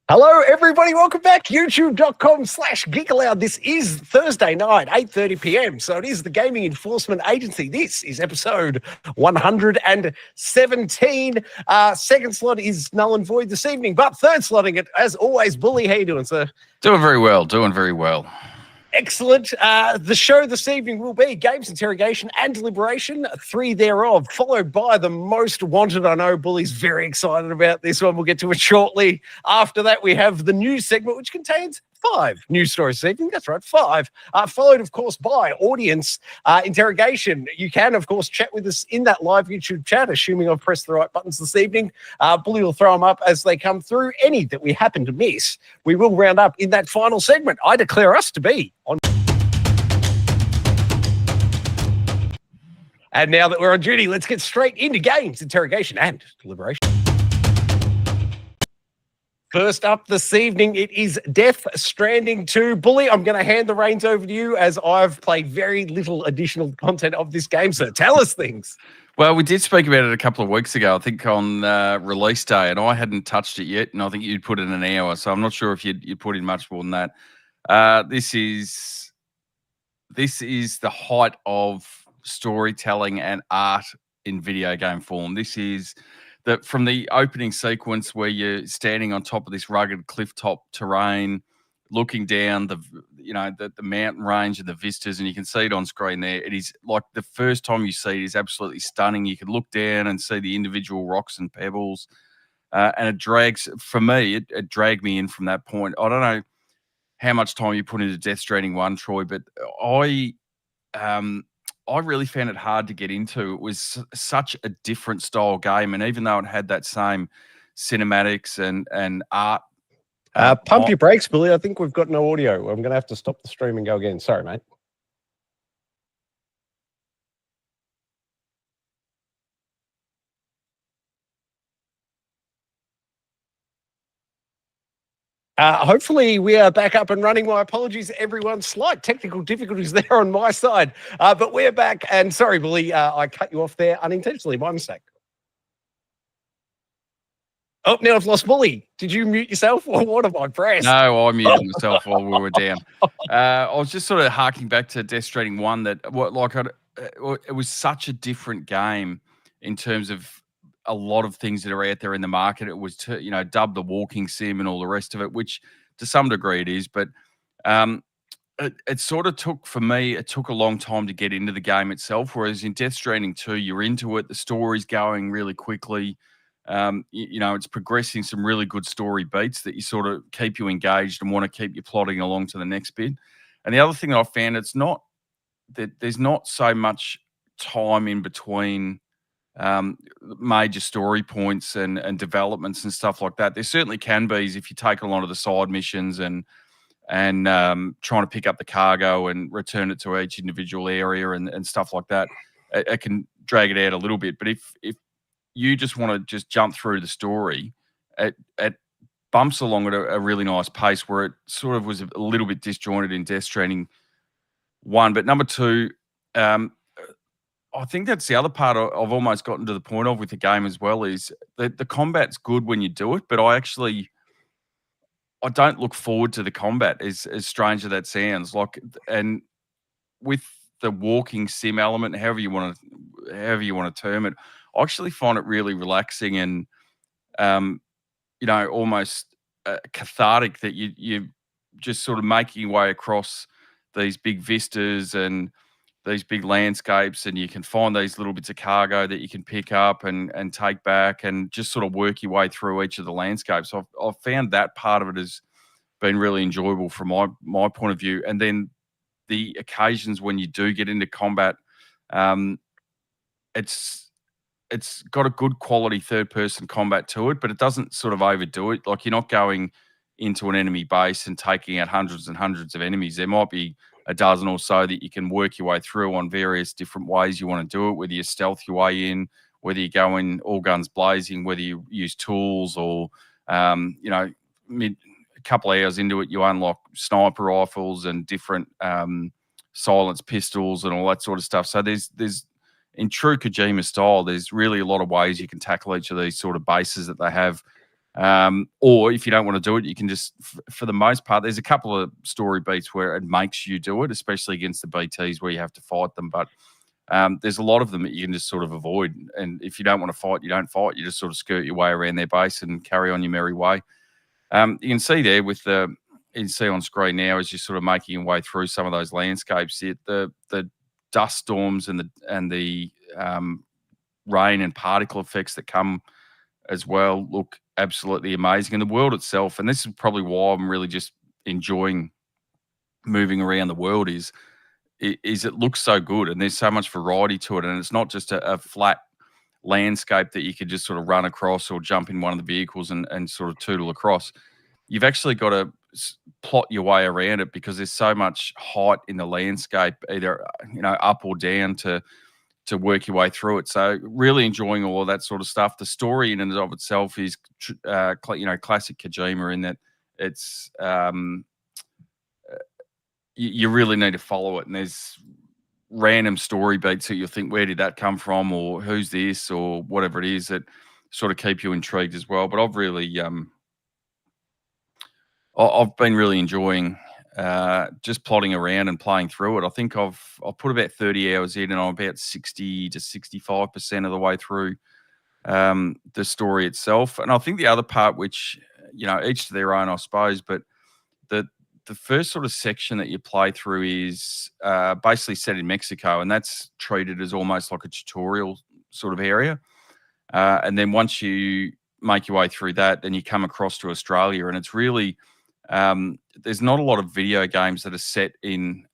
Hello, everybody. Welcome back. YouTube.com/Geek.Aloud. This is Thursday night, 8:30 p.m. So it is the Gaming Enforcement Agency. This is episode 117. Second slot is null and void this evening, but third slotting it, as always, Bully. How you doing, sir? Doing very well. Doing very well. Excellent. The show this evening will be Games, Interrogation, and Deliberation, 3 thereof, followed by the most wanted. I know Bully's very excited about this one. We'll get to it shortly. After that, we have the news segment, which contains 5 news stories this evening. That's right, 5. Followed, of course, by audience interrogation. You can, of course, chat with us in that live YouTube chat, assuming I've pressed the right buttons this evening. Bully will throw them up as they come through. Any that we happen to miss, we will round up in that final segment. I declare us to be on. And now that we're on duty, let's get straight into games, interrogation, and deliberation. First up this evening, it is Death Stranding 2. Bully, I'm going to hand the reins over to you as I've played very little additional content of this game, so tell us things. Well, we did speak about it a couple of weeks ago, I think on release day, and I hadn't touched it yet, and I think you'd put in an hour, so I'm not sure if you'd put in much more than that. This is the height of storytelling and art in video game form. This is from the opening sequence where you're standing on top of this rugged cliff-top terrain, looking down the mountain range and the vistas, and you can see it on screen there. It is like the first time you see it is absolutely stunning. You can look down and see the individual rocks and pebbles, and it drags, for me, it dragged me in from that point. I don't know how much time you put into Death Stranding 1, Troy, but I really found it hard to get into. It was such a different style game, and even though it had that same cinematics and art. Pump your brakes, Billy. I think we've got no audio. I'm going to have to stop the stream and go again. Sorry, mate. Hopefully we are back up and running. My apologies, everyone. Slight technical difficulties there on my side, but we're back. And sorry, Billy, I cut you off there unintentionally. My mistake. Oh, now I've lost Bully. Did you mute yourself, or what have I pressed? No, I muted myself while we were down. I was just sort of harking back to Death Stranding 1. It was such a different game in terms of a lot of things that are out there in the market. It was dubbed the walking sim and all the rest of it, which to some degree it is, but it sort of took, for me, it took a long time to get into the game itself, whereas in Death Stranding 2, you're into it, the story's going really quickly. It's progressing some really good story beats that you sort of keep you engaged and want to keep you plodding along to the next bit. And the other thing that I found, it's not that there's not so much time in between major story points and developments and stuff like that. There certainly can be if you take a lot of the side missions and trying to pick up the cargo and return it to each individual area and stuff like that. It can drag it out a little bit. But if you just want to just jump through the story, it bumps along at a really nice pace, where it sort of was a little bit disjointed in Death Stranding 1. But number 2, I think that's the other part I've almost gotten to the point of with the game as well, is that the combat's good when you do it, but I don't look forward to the combat, as strange as that sounds. And with the walking sim element, however you want to term it, I actually find it really relaxing and almost cathartic that you just sort of making your way across these big vistas and these big landscapes, and you can find these little bits of cargo that you can pick up and take back and just sort of work your way through each of the landscapes. So I've found that part of it has been really enjoyable from my point of view. And then the occasions when you do get into combat, it's got a good quality third-person combat to it, but it doesn't sort of overdo it. Like, you're not going into an enemy base and taking out hundreds and hundreds of enemies. There might be a dozen or so that you can work your way through on various different ways you want to do it, whether you stealth your way in, whether you go in all guns blazing, whether you use tools, or, a couple of hours into it, you unlock sniper rifles and different silenced pistols and all that sort of stuff. So there's in true Kojima style, there's really a lot of ways you can tackle each of these sort of bases that they have Or if you don't want to do it, you can just, for the most part, there's a couple of story beats where it makes you do it, especially against the BTs where you have to fight them. But there's a lot of them that you can just sort of avoid. And if you don't want to fight, you don't fight. You just sort of skirt your way around their base and carry on your merry way. You can see there with you can see on screen now as you're sort of making your way through some of those landscapes, the dust storms and the rain and particle effects that come as well look absolutely amazing. And the world itself, and this is probably why I'm really just enjoying moving around the world, is it looks so good and there's so much variety to it. And it's not just a flat landscape that you could just sort of run across or jump in one of the vehicles and sort of tootle across. You've actually got to plot your way around it because there's so much height in the landscape, either up or down, to work your way through it. So really enjoying all of that sort of stuff. The story in and of itself is classic Kojima in that it's you really need to follow it, and there's random story beats that you'll think, where did that come from, or who's this, or whatever it is, that sort of keep you intrigued as well. But I've really I've been really enjoying just plotting around and playing through it. I think I've put about 30 hours in, and I'm about 60 to 65% of the way through the story itself. And I think the other part, which each to their own, I suppose, but the first sort of section that you play through is basically set in Mexico, and that's treated as almost like a tutorial sort of area. And then once you make your way through that, then you come across to Australia, and it's really there's not a lot of video games that are set in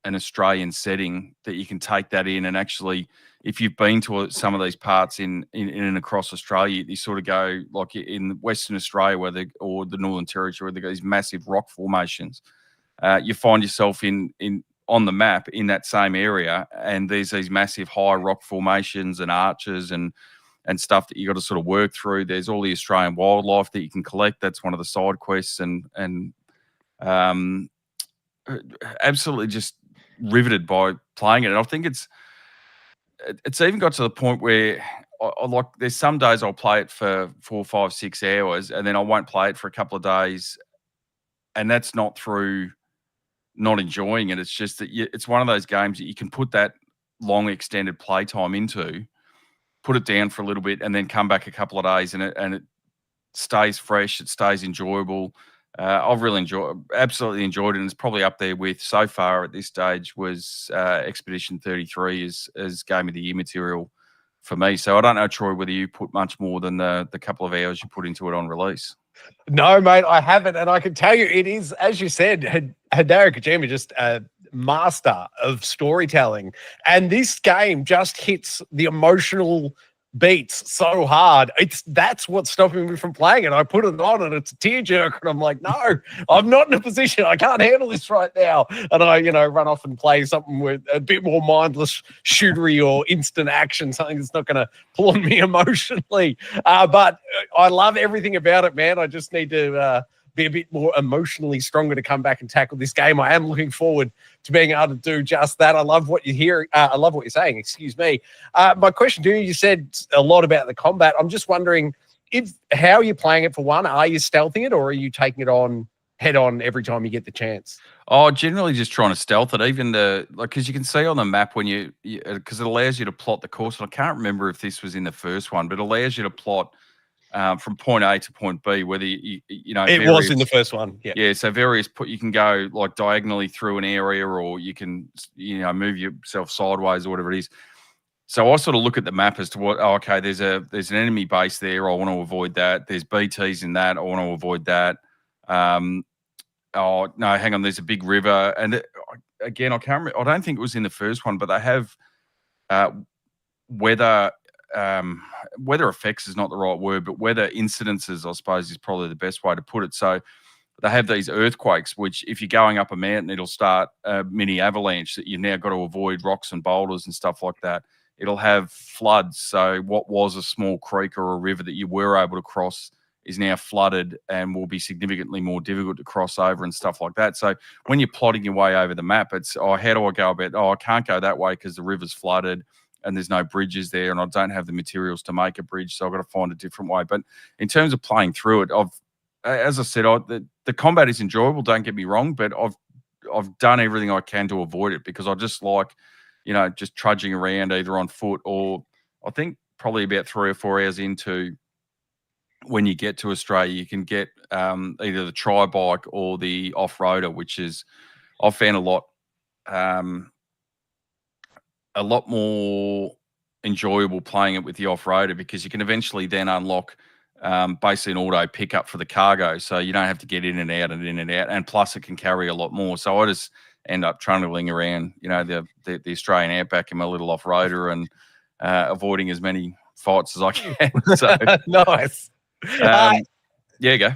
an Australian setting that you can take that in and actually, if you've been to some of these parts in and across Australia, you sort of go like in Western Australia or the Northern Territory, where they've got these massive rock formations. You find yourself in on the map in that same area, and there's these massive high rock formations and arches and stuff that you got to sort of work through. There's all the Australian wildlife that you can collect. That's one of the side quests, and absolutely just riveted by playing it. And I think it's even got to the point where I like, there's some days I'll play it for 4, 5, 6 hours, and then I won't play it for a couple of days, and that's not through not enjoying it. It's just that it's one of those games that you can put that long extended playtime into, put it down for a little bit, and then come back a couple of days, and it stays fresh, it stays enjoyable. I've really absolutely enjoyed it, and it's probably up there with, so far at this stage, was Expedition 33 as Game of the Year material for me. So I don't know, Troy, whether you put much more than the couple of hours you put into it on release. No, mate, I haven't, and I can tell you it is, as you said, Hideo Kojima, just a master of storytelling, and this game just hits the emotional beats so hard. That's what's stopping me from playing it. I put it on and it's a tearjerker, and I'm like, no, I'm not in a position. I can't handle this right now. And I, run off and play something with a bit more mindless shootery or instant action, something that's not going to pull on me emotionally. But I love everything about it, man. I just need to be a bit more emotionally stronger to come back and tackle this game. I am looking forward to being able to do just that. I love what you hear. I love what you're saying. Excuse me. My question to you, you said a lot about the combat. I'm just wondering how are you playing it for one? Are you stealthing it, or are you taking it on head on every time you get the chance? Oh, generally just trying to stealth it. Even because you can see on the map when because it allows you to plot the course. And I can't remember if this was in the first one, but it allows you to plot from point A to point B, whether it was in the first one. Yeah. So you can go like diagonally through an area, or you can move yourself sideways or whatever it is. So I sort of look at the map as to okay, there's an enemy base there, I want to avoid that. There's BTs in that, I want to avoid that. Oh no, hang on, there's a big river, and again, I can't remember. I don't think it was in the first one, but they have weather effects is not the right word, but weather incidences, I suppose, is probably the best way to put it. So they have these earthquakes, which if you're going up a mountain, it'll start a mini avalanche that you've now got to avoid, rocks and boulders and stuff like that. It'll have floods. So what was a small creek or a river that you were able to cross is now flooded and will be significantly more difficult to cross over and stuff like that. So when you're plotting your way over the map, it's, how do I go about, I can't go that way because the river's flooded. and there's no bridges there, and I don't have the materials to make a bridge, so I've got to find a different way. But in terms of playing through it, as I said, the combat is enjoyable. Don't get me wrong, but I've done everything I can to avoid it because I just like, just trudging around either on foot or I think probably about 3 or 4 hours into when you get to Australia, you can get either the tri-bike or the off-roader, which is I've found a lot more enjoyable playing it with the off-roader because you can eventually then unlock basically an auto pickup for the cargo, so you don't have to get in and out and in and out, and plus it can carry a lot more. So I just end up trundling around, the Australian outback in my little off-roader and avoiding as many fights as I can. So nice. Yeah, go.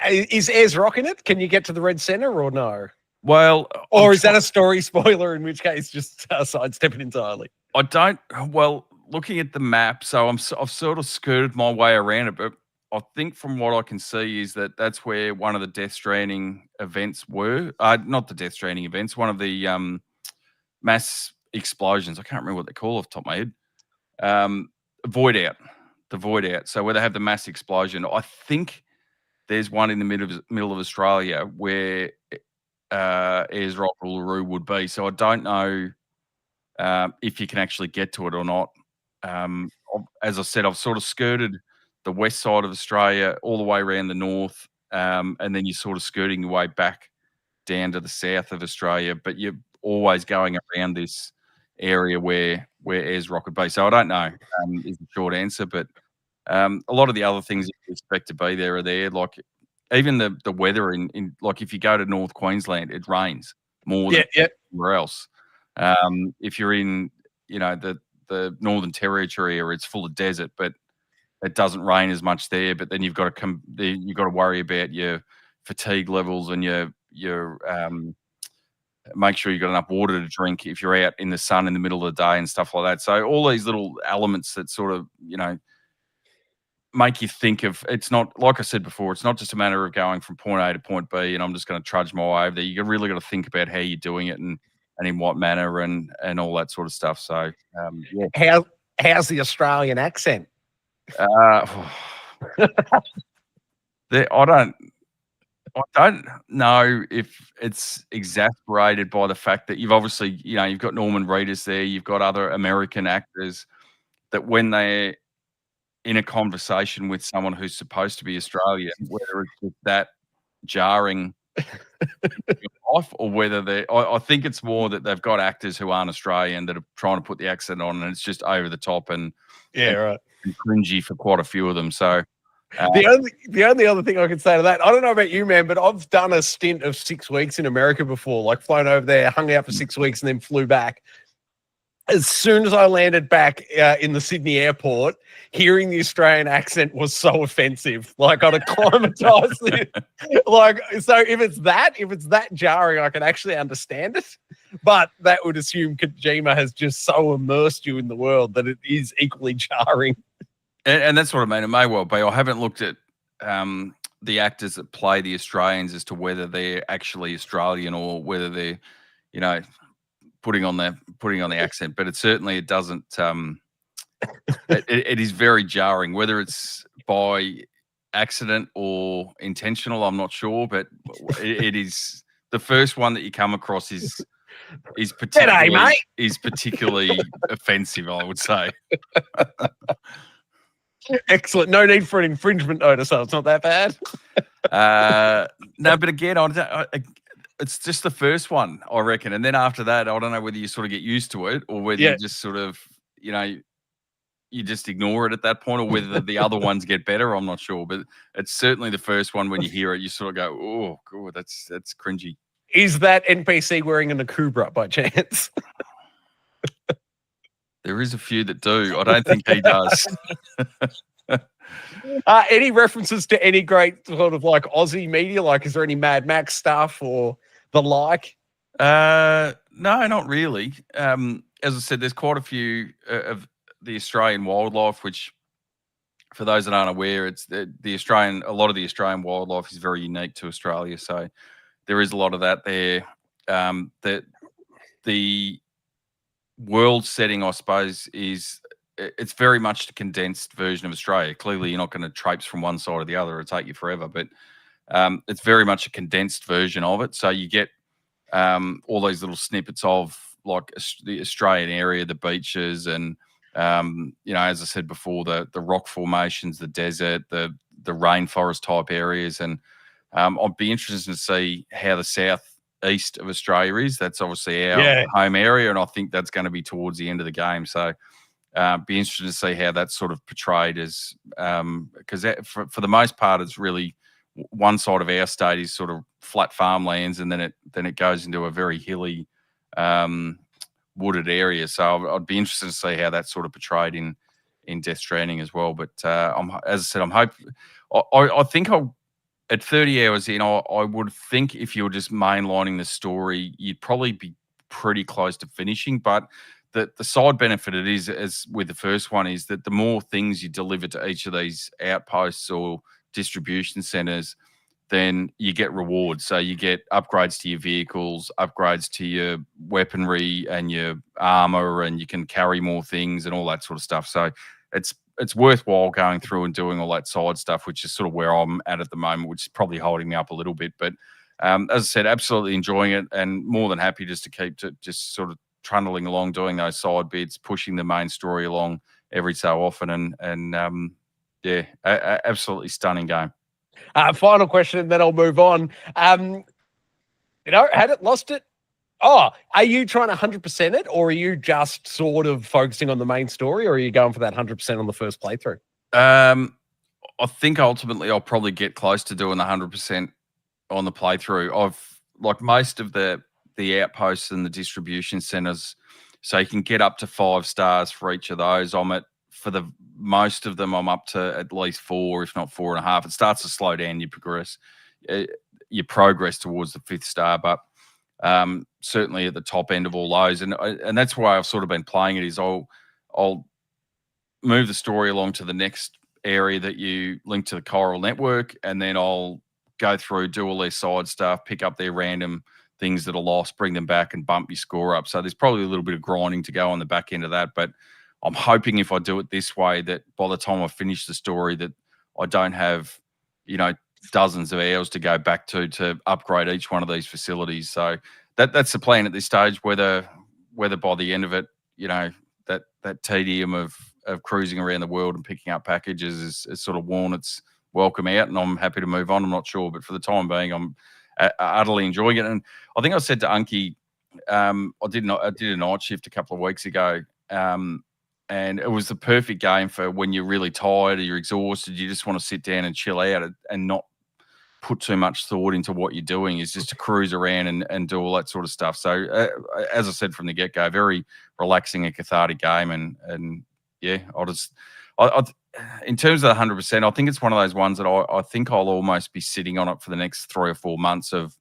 Is Ez rocking it? Can you get to the red center or no? Well, or is that a story spoiler? In which case, just sidestepping entirely. I don't. Well, looking at the map, so I've sort of skirted my way around it, but I think from what I can see is that's where one of the Death Stranding events were. Not the Death Stranding events. One of the mass explosions. I can't remember what they call off the top of my head. Void out. The void out. So where they have the mass explosion, I think there's one in the middle of Australia where Ayers Rock or Larue would be. So I don't know if you can actually get to it or not. As I said, I've sort of skirted the west side of Australia all the way around the north, and then you're sort of skirting your way back down to the south of Australia, but you're always going around this area where Ayers Rock would be. So I don't know is the short answer, but a lot of the other things that you expect to be there are there. Like even the weather in like if you go to North Queensland, it rains more than anywhere else. If you're in the Northern Territory area, it's full of desert, but it doesn't rain as much there. But then you've got to worry about your fatigue levels and your make sure you've got enough water to drink if you're out in the sun in the middle of the day and stuff like that. So all these little elements that sort of make you think of, it's not, like I said before, it's not just a matter of going from point A to point B and I'm just going to trudge my way over there. You really got to think about how you're doing it and in what manner and all that sort of stuff. So how's the Australian accent? I don't know if it's exasperated by the fact that you've obviously, you've got Norman Reedus there, you've got other American actors that when they're in a conversation with someone who's supposed to be Australian, whether it's just that jarring off or whether I think it's more that they've got actors who aren't Australian that are trying to put the accent on and it's just over the top and right, and cringy for quite a few of them. So the only other thing I can say to that, I don't know about you, man, but I've done a stint of 6 weeks in America before, like flown over there, hung out for 6 weeks and then flew back. As soon as I landed back in the Sydney airport, hearing the Australian accent was so offensive. Like I'd acclimatized it. Like, so if it's that jarring, I can actually understand it. But that would assume Kojima has just so immersed you in the world that it is equally jarring. And that's what I mean. It may well be. I haven't looked at the actors that play the Australians as to whether they're actually Australian or whether they're, putting on the accent, but it doesn't. It is very jarring, whether it's by accident or intentional. I'm not sure, but it is the first one that you come across is particularly offensive, I would say. Excellent. No need for an infringement notice, so it's not that bad. No, but again, it's just the first one, I reckon. And then after that, I don't know whether you sort of get used to it or whether you just sort of, you just ignore it at that point or whether the other ones get better. I'm not sure. But it's certainly the first one when you hear it, you sort of go, oh, God, that's cringy. Is that NPC wearing an Akubra by chance? There is a few that do. I don't think he does. Any references to any great sort of like Aussie media? Like, is there any Mad Max stuff or the like? No, not really. As I said, there's quite a few of the Australian wildlife, which for those that aren't aware, it's a lot of the Australian wildlife is very unique to Australia. So there is a lot of that there. The world setting, I suppose, it's very much a condensed version of Australia. Clearly, you're not going to traipse from one side or the other; it'll take you forever. But it's very much a condensed version of it. So you get all these little snippets of like the Australian area, the beaches, and as I said before, the rock formations, the desert, the rainforest type areas, and I'd be interested to see how the southeast of Australia is. That's obviously our home area, and I think that's going to be towards the end of the game. So be interested to see how that's sort of portrayed as because for the most part, it's really one side of our state is sort of flat farmlands, and then it goes into a very hilly, wooded area. So I'd be interested to see how that's sort of portrayed in Death Stranding as well. But as I said, I think at 30 hours in, I would think if you were just mainlining the story, you'd probably be pretty close to finishing. But the side benefit it is, as with the first one, is that the more things you deliver to each of these outposts or distribution centers, then you get rewards. So you get upgrades to your vehicles, upgrades to your weaponry and your armor, and you can carry more things and all that sort of stuff. So it's worthwhile going through and doing all that side stuff, which is sort of where I'm at the moment, which is probably holding me up a little bit. But as I said, absolutely enjoying it, and more than happy just to keep just sort of trundling along, doing those side bits, pushing the main story along every so often, and yeah, absolutely stunning game. Final question, and then I'll move on. Had it lost it? Oh, are you trying to 100% it, or are you just sort of focusing on the main story, or are you going for that 100% on the first playthrough? I think ultimately I'll probably get close to doing the 100% on the playthrough. I've like most of the outposts and the distribution centers, so you can get up to 5 stars for each of those. For the most of them, I'm up to at least 4, if not 4.5. It starts to slow down. You progress towards the 5th star, but certainly at the top end of all those, and that's why I've sort of been playing it. Is I'll move the story along to the next area that you link to the chiral network, and then I'll go through, do all their side stuff, pick up their random things that are lost, bring them back, and bump your score up. So there's probably a little bit of grinding to go on the back end of that, but I'm hoping if I do it this way, that by the time I finish the story, that I don't have, dozens of hours to go back to upgrade each one of these facilities. So that's the plan at this stage. Whether by the end of it, that tedium of cruising around the world and picking up packages is sort of worn its welcome out, and I'm happy to move on. I'm not sure, but for the time being, I'm utterly enjoying it. And I think I said to Unky, I did a night shift a couple of weeks ago. And it was the perfect game for when you're really tired or you're exhausted, you just want to sit down and chill out and not put too much thought into what you're doing, is just to cruise around and do all that sort of stuff. So as I said from the get-go, very relaxing and cathartic game. And yeah, in terms of the 100%, I think it's one of those ones that I think I'll almost be sitting on it for the next 3 or 4 months of,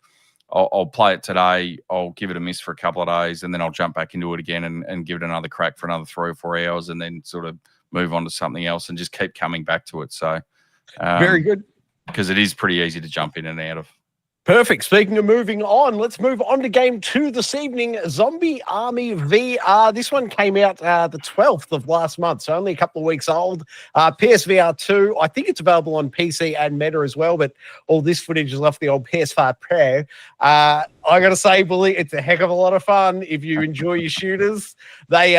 I'll play it today, I'll give it a miss for a couple of days, and then I'll jump back into it again and give it another crack for another 3 or 4 hours, and then sort of move on to something else and just keep coming back to it. So very good. Because it is pretty easy to jump in and out of. Perfect. Speaking of moving on, let's move on to game 2 this evening, Zombie Army VR. This one came out the 12th of last month, so only a couple of weeks old. PSVR 2, I think it's available on PC and Meta as well, but all this footage is off the old PS5 Pro. I got to say, Bully, it's a heck of a lot of fun if you enjoy your shooters. They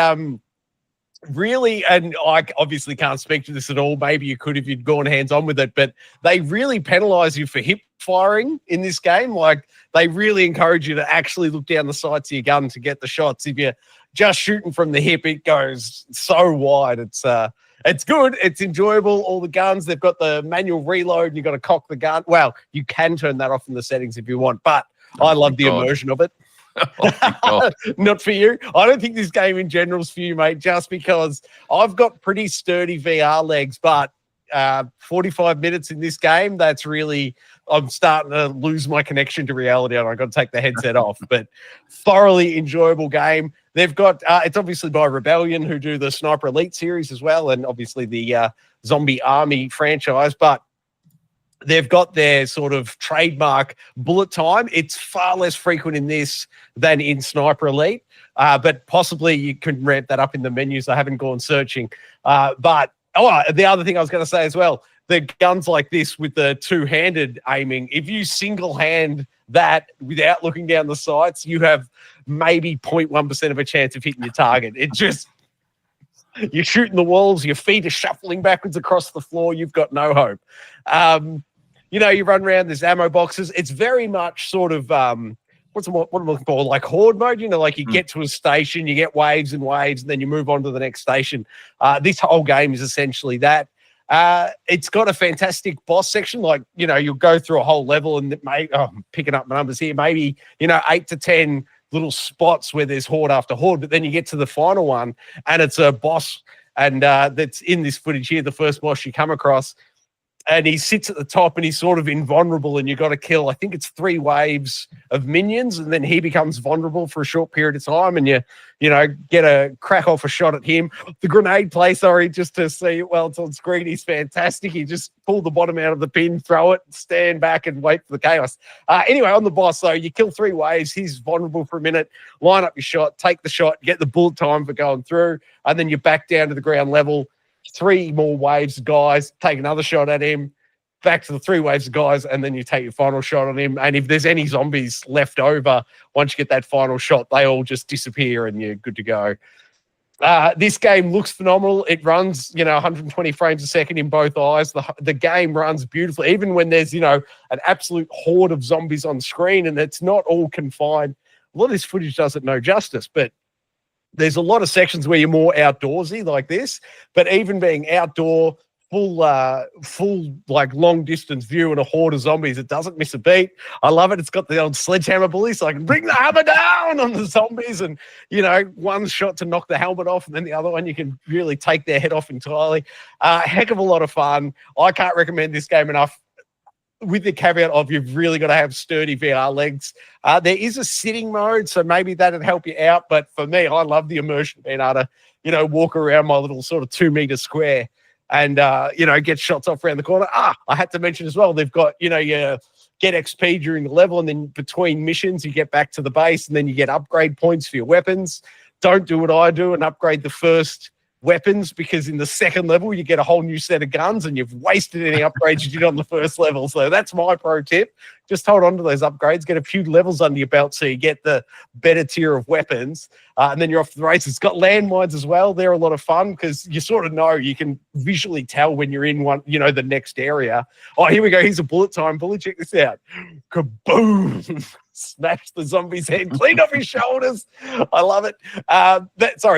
really, and I obviously can't speak to this at all. Maybe you could if you'd gone hands-on with it, but they really penalize you for hip firing in this game. Like, they really encourage you to actually look down the sights of your gun to get the shots. If you're just shooting from the hip, it goes so wide. It's good. It's enjoyable. All the guns, they've got the manual reload, and you've got to cock the gun. Well, you can turn that off in the settings if you want, but I love the immersion of it. Not for you. I don't think this game in general is for you, mate, just because I've got pretty sturdy VR legs, but 45 minutes in this game, that's really, I'm starting to lose my connection to reality, and I've got to take the headset off. But thoroughly enjoyable game. They've got, it's obviously by Rebellion, who do the Sniper Elite series as well, and obviously the Zombie Army franchise, but they've got their sort of trademark bullet time. It's far less frequent in this than in Sniper Elite, but possibly you can ramp that up in the menus. I haven't gone searching. But the other thing I was going to say as well, the guns like this with the two-handed aiming, if you single hand that without looking down the sights, you have maybe 0.1% of a chance of hitting your target. It just, you're shooting the walls, your feet are shuffling backwards across the floor, you've got no hope. You run around, there's ammo boxes. It's very much sort of, what am I looking for? Like horde mode, like you get to a station, you get waves and waves, and then you move on to the next station. This whole game is essentially that. It's got a fantastic boss section. Like, you'll go through a whole level and I'm picking up my numbers here, maybe, 8 to 10 little spots where there's horde after horde, but then you get to the final one and it's a boss, and that's in this footage here, the first boss you come across, and he sits at the top and he's sort of invulnerable, and you got to kill, I think it's 3 waves of minions, and then he becomes vulnerable for a short period of time, and you get a crack off a shot at him. The grenade play, sorry, just to see it while it's on screen, he's fantastic. He just pull the bottom out of the pin, throw it, stand back and wait for the chaos. Anyway, on the boss, though, you kill 3 waves, he's vulnerable for a minute, line up your shot, take the shot, get the bullet time for going through, and then you're back down to the ground level. 3 more waves of guys, take another shot at him, back to the 3 waves of guys, and then you take your final shot on him. And if there's any zombies left over, once you get that final shot, they all just disappear and you're good to go. This game looks phenomenal. It runs, 120 frames a second in both eyes. The game runs beautifully, even when there's, an absolute horde of zombies on screen, and it's not all confined. A lot of this footage does it no justice, but there's a lot of sections where you're more outdoorsy like this, but even being outdoor, full like long distance view and a horde of zombies, it doesn't miss a beat. I love it. It's got the old sledgehammer bully, so I can bring the hammer down on the zombies, and one shot to knock the helmet off, and then the other one you can really take their head off entirely. Heck of a lot of fun. I can't recommend this game enough, with the caveat of you've really got to have sturdy VR legs. There is a sitting mode, so maybe that'd help you out. But for me, I love the immersion, being able to, walk around my little sort of 2-meter square and, get shots off around the corner. I had to mention as well, they've got, you get XP during the level, and then between missions, you get back to the base, and then you get upgrade points for your weapons. Don't do what I do and upgrade the first weapons, because in the second level you get a whole new set of guns and you've wasted any upgrades you did on the first level. So that's my pro tip. Just hold on to those upgrades, get a few levels under your belt so you get the better tier of weapons, and then you're off to the races. It's got landmines as well. They're a lot of fun because you sort of know, you can visually tell when you're in one, the next area. Oh, here we go. Here's a bullet time bully. Check this out. Kaboom. Smash the zombie's head clean off his shoulders. I love it.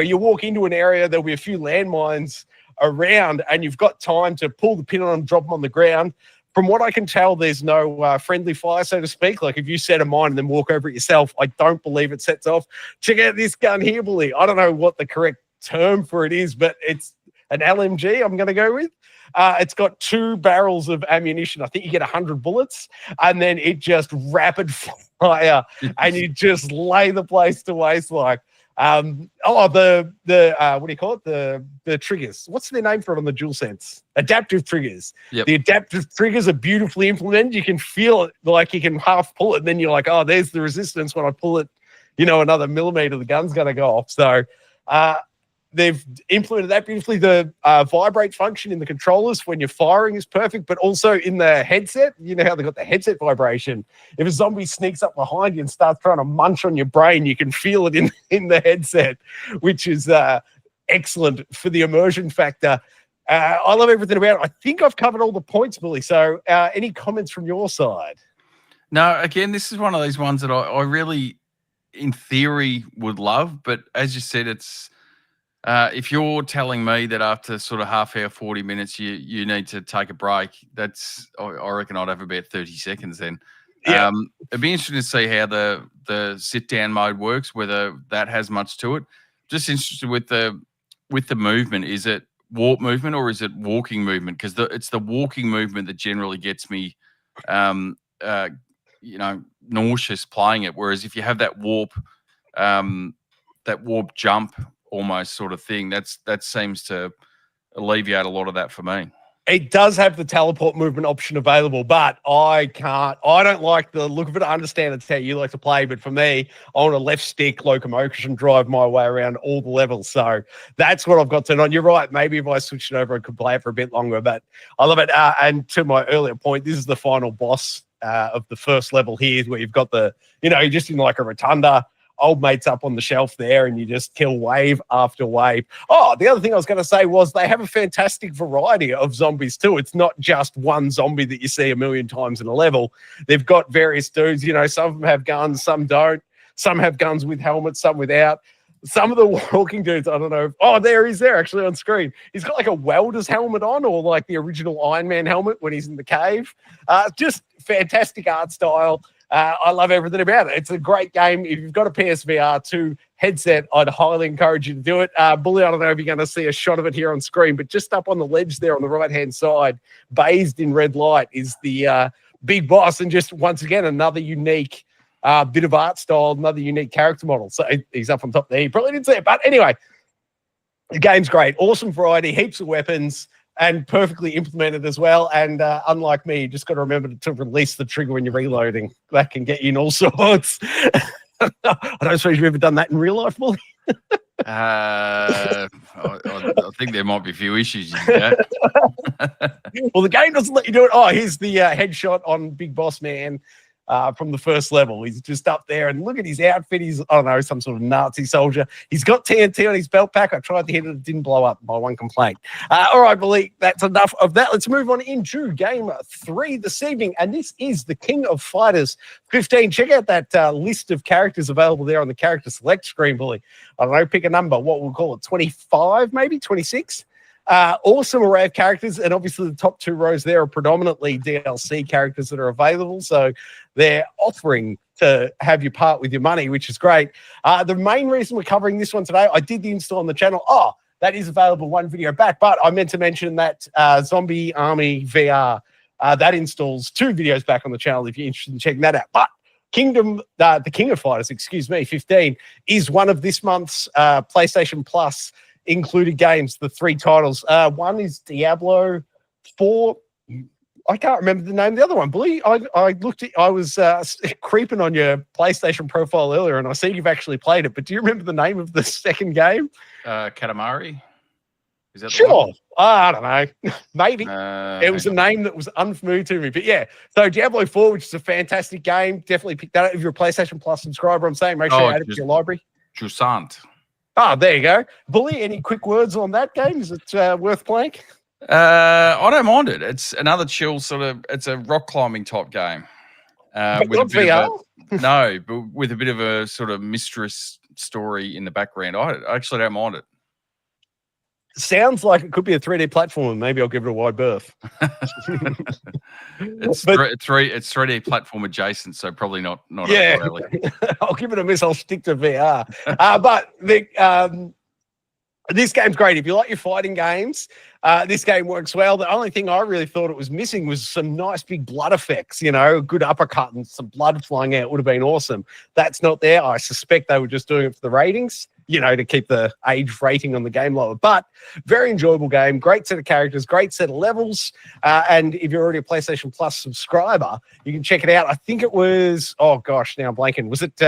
You walk into an area, there'll be a few landmines around, and you've got time to pull the pin on them, drop them on the ground. From what I can tell, there's no friendly fire, so to speak. Like if you set a mine and then walk over it yourself, I don't believe it sets off. Check out this gun here, bully. I don't know what the correct term for it is, but it's an LMG I'm going to go with. It's got 2 barrels of ammunition. I think you get 100 bullets, and then it just rapid fire, and you just lay the place to waste. Like, what do you call it? The triggers. What's their name for it on the DualSense? Adaptive triggers. Yep. The adaptive triggers are beautifully implemented. You can feel it, like you can half pull it, and then you're like, oh, there's the resistance. When I pull it, another millimeter, the gun's going to go off. So, they've implemented that beautifully. The vibrate function in the controllers when you're firing is perfect, but also in the headset, you know how they got the headset vibration. If a zombie sneaks up behind you and starts trying to munch on your brain, you can feel it in the headset, which is excellent for the immersion factor. I love everything about it. I think I've covered all the points, Billy. So any comments from your side? No, again, this is one of these ones that I really, in theory, would love. But as you said, it's if you're telling me that after sort of half hour, 40 minutes, you need to take a break, I reckon I'd have about 30 seconds then. Yeah. It'd be interesting to see how the sit-down mode works, whether that has much to it. Just interested with the movement. Is it warp movement or is it walking movement? Because it's the walking movement that generally gets me, nauseous playing it. Whereas if you have that warp jump almost sort of thing, that seems to alleviate a lot of that for me. It does have the teleport movement option available, but I don't like the look of it. I understand it's how you like to play, but for me, I want a left stick locomotion drive my way around all the levels. So that's what I've got turned on. You're right. Maybe if I switched it over, I could play it for a bit longer, but I love it. And to my earlier point, this is the final boss of the first level here, where you've got you're just in like a rotunda. Old mate's up on the shelf there, and you just kill wave after wave. Oh, the other thing I was going to say was they have a fantastic variety of zombies too. It's not just one zombie that you see a million times in a level. They've got various dudes. Some of them have guns, some don't. Some have guns with helmets, some without. Some of the walking dudes, I don't know. Oh, there he's there actually on screen. He's got like a welder's helmet on, or like the original Iron Man helmet when he's in the cave. Just fantastic art style. I love everything about it. It's a great game. If you've got a PSVR 2 headset, I'd highly encourage you to do it. Bully, I don't know if you're going to see a shot of it here on screen, but just up on the ledge there on the right-hand side, bathed in red light, is the big boss. And just, once again, another unique bit of art style, another unique character model. So he's up on top there. You probably didn't see it. But anyway, the game's great. Awesome variety, heaps of weapons, and perfectly implemented as well. And unlike me, you just got to remember to release the trigger when you're reloading. That can get you in all sorts. I don't suppose you've ever done that in real life, Bully? I think there might be a few issues. Well, the game doesn't let you do it. Oh, here's the headshot on Big Boss Man from the first level. He's just up there, and look at his outfit. He's, I don't know, some sort of Nazi soldier. He's got TNT on his belt pack. I tried to hit it. It didn't blow up, by one complaint. All right, Bully, that's enough of that. Let's move on into Game 3 this evening, and this is the King of Fighters 15. Check out that list of characters available there on the character select screen, Bully. I don't know, pick a number. What we'll call it, 25, maybe 26? Awesome array of characters, and obviously the top two rows there are predominantly DLC characters that are available, so they're offering to have you part with your money, which is great. The main reason we're covering this one today, I did the install on the channel. Oh, that is available one video back, but I meant to mention that Zombie Army VR, that installs 2 videos back on the channel if you're interested in checking that out. But the King of Fighters, 15, is one of this month's PlayStation Plus included games, the 3 titles. One is Diablo 4. I can't remember the name of the other one. Bully, I was creeping on your PlayStation profile earlier, and I see you've actually played it, but do you remember the name of the second game? Katamari? Is that sure. I don't know. Maybe. It was a name that was unfamiliar to me. But yeah, so Diablo 4, which is a fantastic game. Definitely pick that up if you're a PlayStation Plus subscriber. I'm saying make sure you add it to your library. Jusant. Oh, there you go. Bully, any quick words on that game? Is it worth playing? I don't mind it. It's another chill it's a rock climbing type game. But not VR? No, but with a bit of a sort of mistress story in the background. I actually don't mind it. Sounds like it could be a 3D platform. Maybe I'll give it a wide berth. It's 3D platform adjacent, so probably not. Yeah, I'll give it a miss. I'll stick to VR. But this game's great. If you like your fighting games, this game works well. The only thing I really thought it was missing was some nice big blood effects, a good uppercut and some blood flying out would have been awesome. That's not there. I suspect they were just doing it for the ratings, to keep the age rating on the game lower. But very enjoyable game, great set of characters, great set of levels. And if you're already a PlayStation Plus subscriber, you can check it out. I think it was, oh gosh, now I'm blanking. Was it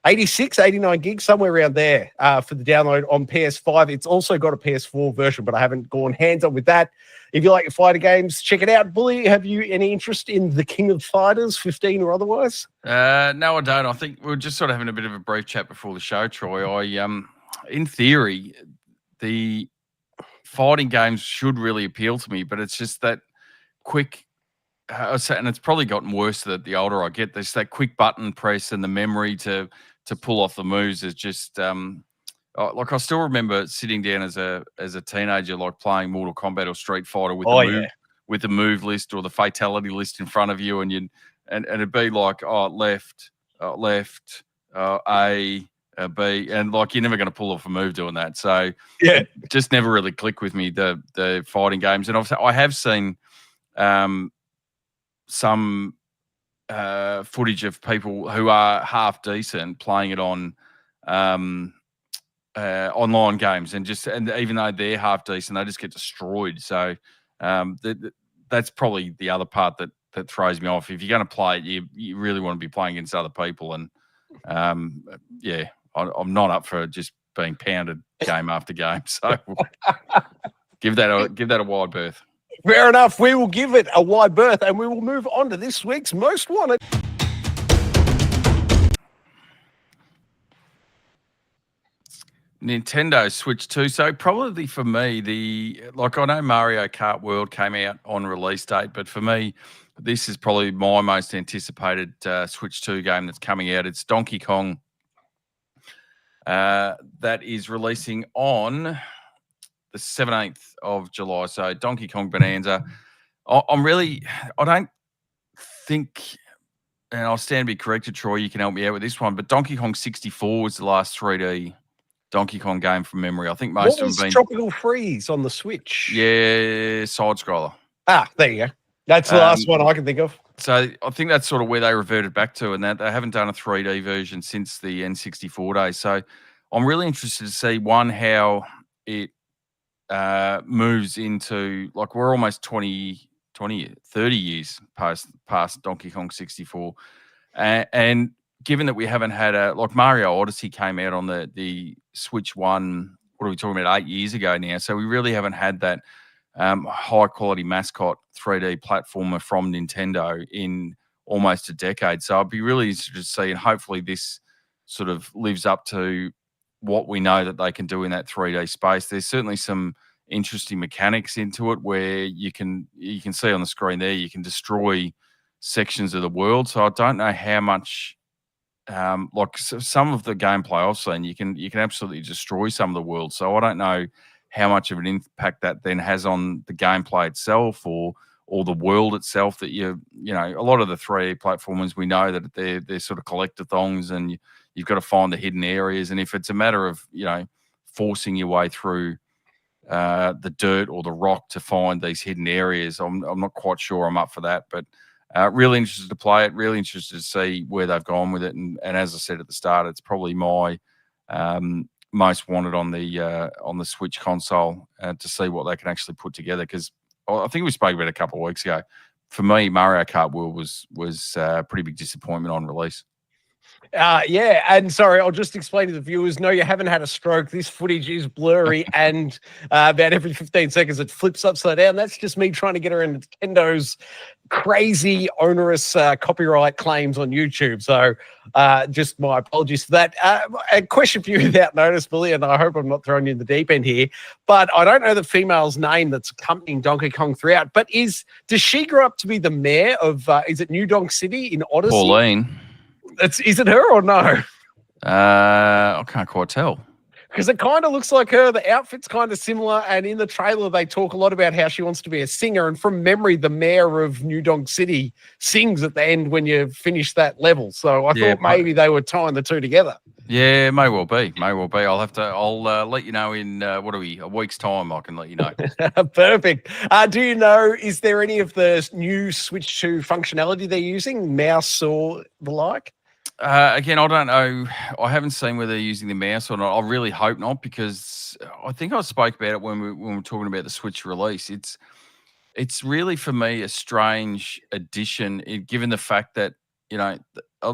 86, 89 gigs, somewhere around there for the download on PS5. It's also got a PS4 version, but I haven't gone hands-on with that. If you like your fighter games, check it out. Bully, have you any interest in the King of Fighters, 15 or otherwise? No, I don't. I think we were just sort of having a bit of a brief chat before the show, Troy. In theory, the fighting games should really appeal to me, but it's just that quick, and it's probably gotten worse the older I get. There's that quick button press and the memory to pull off the moves is just like I still remember sitting down as a teenager, like playing Mortal Kombat or Street Fighter with the move list or the fatality list in front of you, and it'd be like left, A, B, and like you're never going to pull off a move doing that. So yeah, it just never really clicked with me the fighting games, and I have seen some footage of people who are half decent playing it on online games, and even though they're half decent, they just get destroyed. So that's probably the other part that throws me off. If you're going to play it, you really want to be playing against other people, and I'm not up for just being pounded game after game. So give that a wide berth. Fair enough. We will give it a wide berth, and we will move on to this week's Most Wanted. Nintendo Switch 2. So probably for me, I know Mario Kart World came out on release date, but for me, this is probably my most anticipated Switch 2 game that's coming out. It's Donkey Kong. That is releasing on the 17th of July. So Donkey Kong Bonanza. I don't think, and I'll stand to be corrected, Troy, you can help me out with this one, but Donkey Kong 64 was the last 3D Donkey Kong game from memory. I think most of them have been Tropical Freeze on the Switch. Yeah, side scroller. There you go. That's the last one I can think of. So I think that's sort of where they reverted back to, and that they haven't done a 3D version since the N64 days. So I'm really interested to see how it moves into, like, we're almost 30 years past Donkey Kong 64, and given that we haven't had like Mario Odyssey came out on the Switch 1, what are we talking about, 8 years ago now? So we really haven't had that high quality mascot 3D platformer from Nintendo in almost a decade. So I'd be really interested to see, and hopefully this sort of lives up to what we know that they can do in that 3D space. There's certainly some interesting mechanics into it where you can see on the screen there, you can destroy sections of the world. So I don't know how much some of the gameplay I've seen, you can absolutely destroy some of the world. So I don't know how much of an impact that then has on the gameplay itself or the world itself. That a lot of the 3D platformers, we know that they're sort of collectathons, and you've got to find the hidden areas. And if it's a matter of forcing your way through the dirt or the rock to find these hidden areas, I'm not quite sure I'm up for that. But really interested to play it, really interested to see where they've gone with it. And as I said at the start, it's probably my most wanted on the Switch console to see what they can actually put together. Because I think we spoke about it a couple of weeks ago. For me, Mario Kart World was a pretty big disappointment on release. Yeah, and sorry, I'll just explain to the viewers. No, you haven't had a stroke. This footage is blurry, and about every 15 seconds it flips upside down. That's just me trying to get around Nintendo's crazy, onerous copyright claims on YouTube. So just my apologies for that. A question for you without notice, Billy, and I hope I'm not throwing you in the deep end here, but I don't know the female's name that's accompanying Donkey Kong throughout, but does she grow up to be the mayor of, is it New Donk City in Odyssey? Pauline. Is it her or no? I can't quite tell. Because it kind of looks like her. The outfit's kind of similar. And in the trailer, they talk a lot about how she wants to be a singer. And from memory, the mayor of New Donk City sings at the end when you finish that level. So I thought maybe they were tying the two together. Yeah, may well be. I'll let you know in, a week's time. I can let you know. Perfect. Do you know, is there any of the new Switch 2 functionality they're using, mouse or the like? Again, I don't know. I haven't seen whether they're using the mouse or not. I really hope not, because I think I spoke about it when we were talking about the Switch release. It's really, for me, a strange addition, given the fact that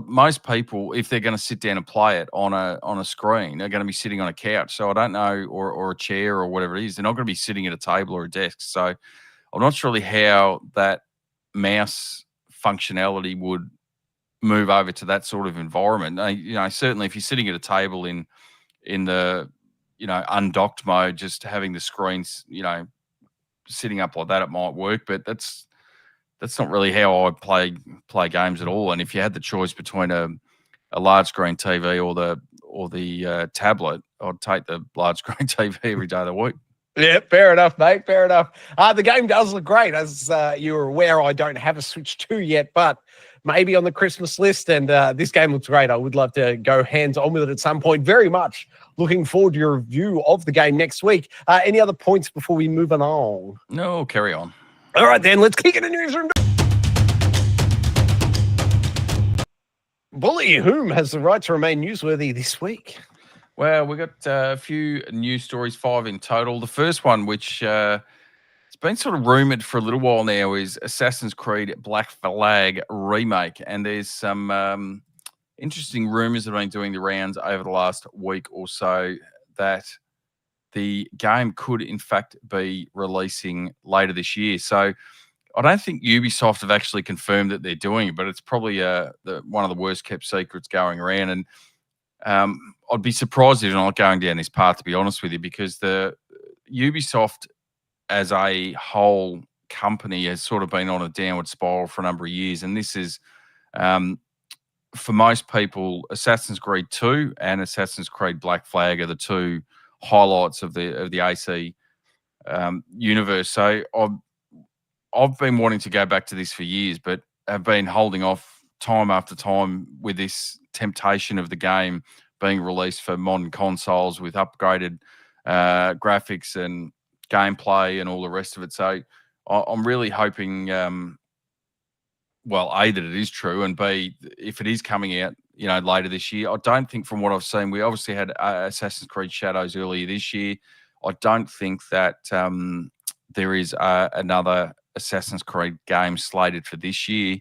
most people, if they're going to sit down and play it on a screen, they're going to be sitting on a couch. So I don't know, or a chair or whatever it is. They're not going to be sitting at a table or a desk. So I'm not sure really how that mouse functionality would move over to that sort of environment. Certainly if you're sitting at a table in the undocked mode, just having the screens sitting up like that, it might work, but that's not really how I play games at all. And if you had the choice between a large screen TV or the tablet, I'd take the large screen TV every day of the week. Yeah, fair enough, mate. Fair enough. The game does look great. As you're aware, I don't have a Switch 2 yet, but maybe on the Christmas list. And this game looks great. I would love to go hands-on with it at some point. Very much looking forward to your review of the game next week. Any other points before we move on? No, carry on. All right, then. Let's kick it in the newsroom. Bully, whom has the right to remain newsworthy this week? Well, we got a few news stories, 5 in total. The first one, which it's been sort of rumored for a little while now, is Assassin's Creed Black Flag remake, and there's some interesting rumors that have been doing the rounds over the last week or so that the game could, in fact, be releasing later this year. So I don't think Ubisoft have actually confirmed that they're doing it, but it's probably one of the worst kept secrets going around. And I'd be surprised if they're not going down this path, to be honest with you, because the Ubisoft as a whole company has sort of been on a downward spiral for a number of years. And this is, for most people, Assassin's Creed 2 and Assassin's Creed Black Flag are the two highlights of the AC universe. So I've been wanting to go back to this for years, but have been holding off time after time with this temptation of the game being released for modern consoles with upgraded graphics and gameplay and all the rest of it. So I'm really hoping, well, A, that it is true, and B, if it is coming out, later this year. I don't think, from what I've seen, we obviously had Assassin's Creed Shadows earlier this year. I don't think that there is another Assassin's Creed game slated for this year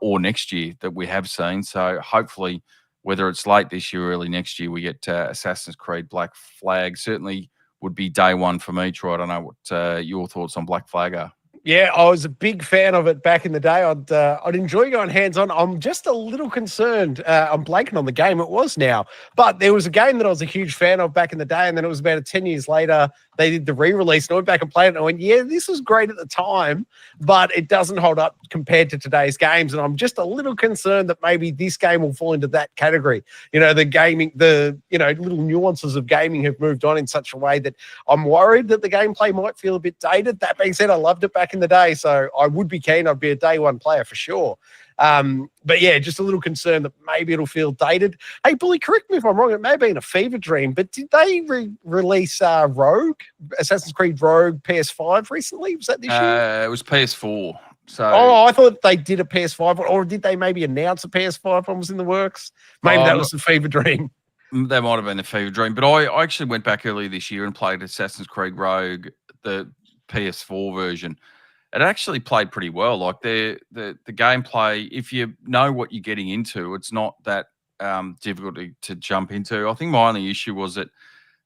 or next year that we have seen. So hopefully, whether it's late this year or early next year, we get Assassin's Creed Black Flag. Certainly would be day one for me, Troy. I don't know what your thoughts on Black Flag are. Yeah, I was a big fan of it back in the day. I'd enjoy going hands-on. I'm just a little concerned. I'm blanking on the game it was now. But there was a game that I was a huge fan of back in the day, and then it was about 10 years later, they did the re-release, and I went back and played it, and I went, yeah, this was great at the time, but it doesn't hold up compared to today's games, and I'm just a little concerned that maybe this game will fall into that category. The gaming, little nuances of gaming have moved on in such a way that I'm worried that the gameplay might feel a bit dated. That being said, I loved it back in the day, so I would be keen. I'd be a day one player for sure. But yeah, just a little concerned that maybe it'll feel dated. Hey, Bully, correct me if I'm wrong. It may have been a fever dream, but did they release Rogue, Assassin's Creed Rogue PS5 recently? Was that this year? It was PS4. So I thought they did a PS5, or did they maybe announce a PS5 one was in the works? Maybe that was a fever dream. That might have been a fever dream, but I actually went back earlier this year and played Assassin's Creed Rogue, the PS4 version. It actually played pretty well. Like the gameplay, if you know what you're getting into, it's not that difficult to jump into. I think my only issue was that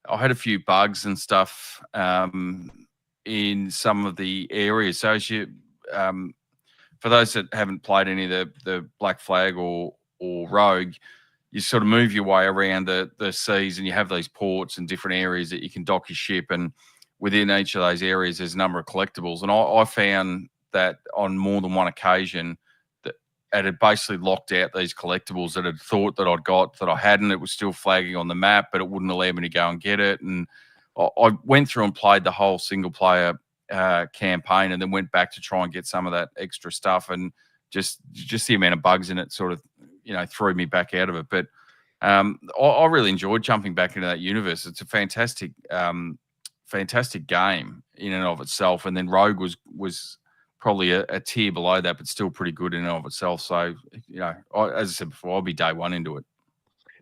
I had a few bugs and stuff in some of the areas. So as you, for those that haven't played any of the Black Flag or Rogue, you sort of move your way around the seas, and you have these ports and different areas that you can dock your ship, and within each of those areas, there's a number of collectibles. And I found that on more than one occasion that it had basically locked out these collectibles that I'd thought that I'd got that I hadn't. It was still flagging on the map, but it wouldn't allow me to go and get it. And I went through and played the whole single player campaign, and then went back to try and get some of that extra stuff. And just the amount of bugs in it sort of, threw me back out of it. But I really enjoyed jumping back into that universe. It's a fantastic game in and of itself, and then Rogue was probably a tier below that, but still pretty good in and of itself. So, as I said before, I'll be day one into it.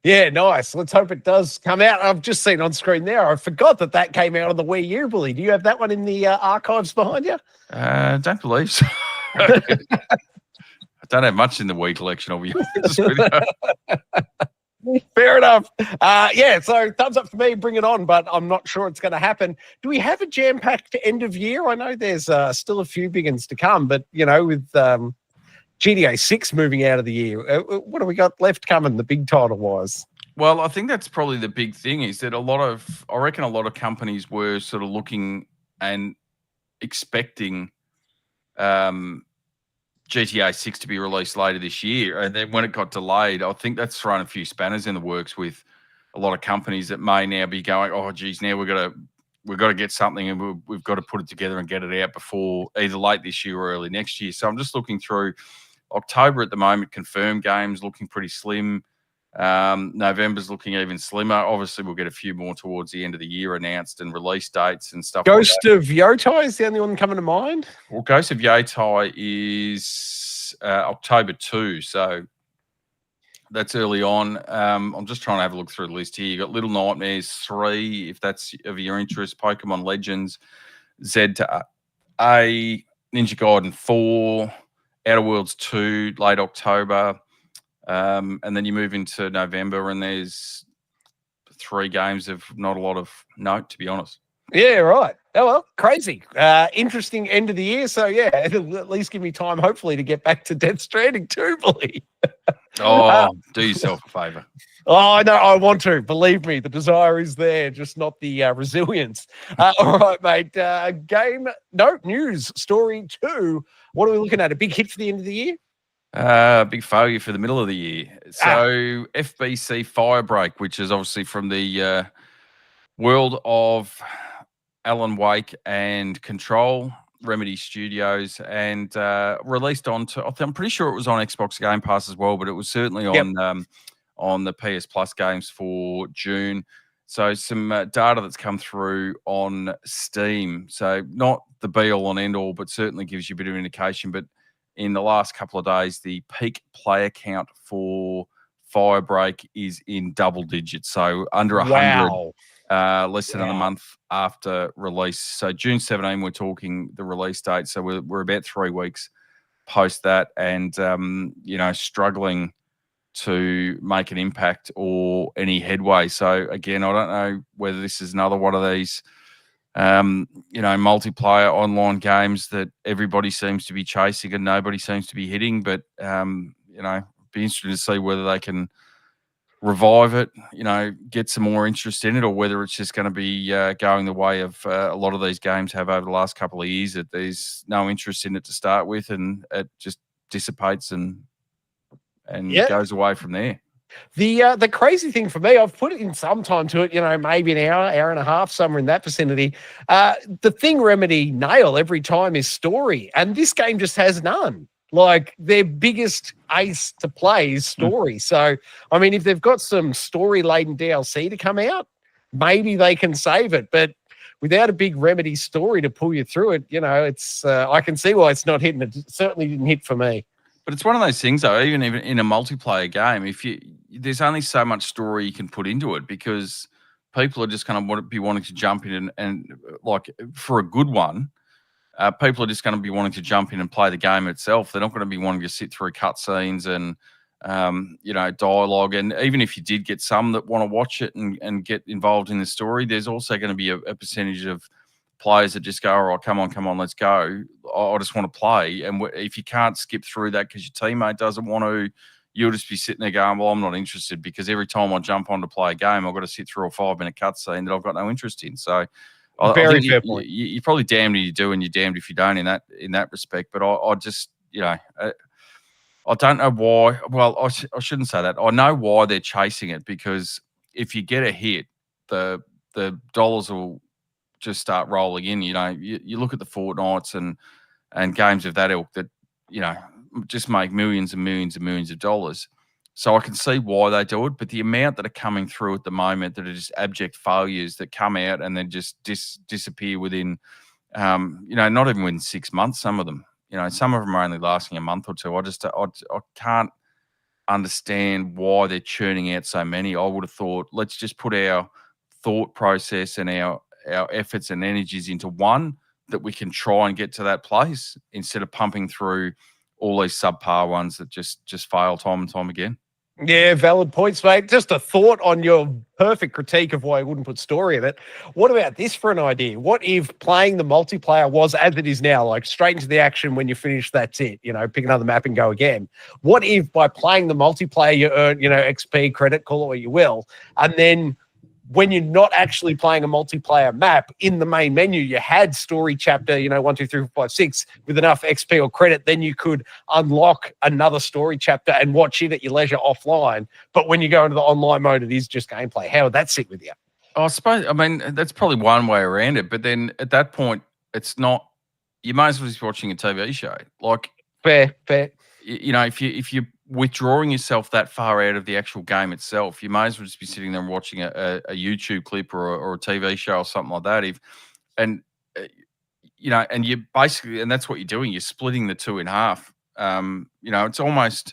Yeah, nice. Let's hope it does come out. I've just seen on screen there. I forgot that came out on the Wii U, Bully. Do you have that one in the archives behind you? Don't believe so. I don't have much in the Wii collection, I'll be honest with you. Fair enough. So thumbs up for me, bring it on, but I'm not sure it's going to happen. Do we have a jam-packed end of year? I know there's still a few big ones to come, but, with G.E.A. 6 moving out of the year, what do we got left coming, the big title-wise? Well, I think that's probably the big thing, is that I reckon a lot of companies were sort of looking and expecting GTA 6 to be released later this year. And then when it got delayed, I think that's thrown a few spanners in the works with a lot of companies that may now be going, oh, geez, now we've got to get something, and we've got to put it together and get it out before either late this year or early next year. So I'm just looking through October at the moment, confirmed games looking pretty slim. November's looking even slimmer. Obviously, we'll get a few more towards the end of the year announced, and release dates and stuff. Ghost of Yotai is the only one coming to mind. Well, Ghost of Yotai is October 2, so That's early on. I'm just trying to have a look through the list here. You got Little Nightmares 3, if that's of your interest. Pokemon Legends, Z to A, Ninja Gaiden 4, Outer Worlds 2, late October. And then you move into November, and there's 3 games of not a lot of note, to be honest. Yeah, right. Oh, well, crazy. Interesting end of the year. So, yeah, it'll at least give me time, hopefully, to get back to Death Stranding too, Billy. Do yourself a favour. Oh, no, I want to. Believe me, the desire is there, just not the resilience. All right, mate. News, story 2. What are we looking at? A big hit for the end of the year? Big failure for the middle of the year. So FBC Firebreak, which is obviously from the world of Alan Wake and Control, Remedy Studios, and released onto, I'm pretty sure it was on Xbox Game Pass as well, but it was certainly on the PS Plus games for June. So some data that's come through on Steam. So not the be-all and end-all, but certainly gives you a bit of indication. But in the last couple of days, the peak player count for Firebreak is in double digits. So under 100, less than a month after release. So June 17, we're talking the release date. So we're about 3 weeks post that, and struggling to make an impact or any headway. So again, I don't know whether this is another one of these multiplayer online games that everybody seems to be chasing and nobody seems to be hitting, but be interested to see whether they can revive it, get some more interest in it, or whether it's just going to be going the way of a lot of these games have over the last couple of years, that there's no interest in it to start with and it just dissipates and goes away from there. The crazy thing for me, I've put in some time to it, maybe an hour and a half, somewhere in that vicinity. The thing Remedy nail every time is story, and this game just has none. Like, their biggest ace to play is story. So, I mean, if they've got some story-laden DLC to come out, maybe they can save it. But without a big Remedy story to pull you through it, it's I can see why it's not hitting. It certainly didn't hit for me. But it's one of those things, though, even in a multiplayer game, there's only so much story you can put into it, because people are just going to be wanting to jump in and like, for a good one, people are just going to be wanting to jump in and play the game itself. They're not going to be wanting to sit through cutscenes and dialogue. And even if you did get some that want to watch it and get involved in the story, there's also going to be a percentage of players that just go, all right, come on, let's go. I just want to play. And if you can't skip through that because your teammate doesn't want to, you'll just be sitting there going, well, I'm not interested, because every time I jump on to play a game, I've got to sit through a 5-minute cutscene that I've got no interest in. So Very fair point. You're probably damned if you do and you're damned if you don't in that respect. But I just, I don't know why. Well, I shouldn't say that. I know why they're chasing it, because if you get a hit, the dollars will just start rolling in. You look at the Fortnites and games of that ilk that, just make millions and millions and millions of dollars. So I can see why they do it, but the amount that are coming through at the moment that are just abject failures that come out and then just disappear within, not even within 6 months, some of them. Some of them are only lasting a month or two. I can't understand why they're churning out so many. I would have thought, let's just put our thought process and our efforts and energies into one that we can try and get to that place, instead of pumping through all these subpar ones that just fail time and time again. Yeah, valid points, mate. Just a thought on your perfect critique of why I wouldn't put story in it. What about this for an idea? What if playing the multiplayer was as it is now, like straight into the action, when you finish, that's it, pick another map and go again? What if by playing the multiplayer you earn, XP, credit, call it what you will, and then when you're not actually playing a multiplayer map, in the main menu, you had story chapter, 1, 2, 3, 4, 5, 6 with enough XP or credit, then you could unlock another story chapter and watch it at your leisure offline. But when you go into the online mode, it is just gameplay. How would that sit with you? I suppose, that's probably one way around it. But then at that point, it's not, you might as well be watching a TV show. Like, fair. If you're withdrawing yourself that far out of the actual game itself, you may as well just be sitting there and watching a YouTube clip or a TV show or something like that. And you basically, and that's what you're doing. You're splitting the two in half. It's almost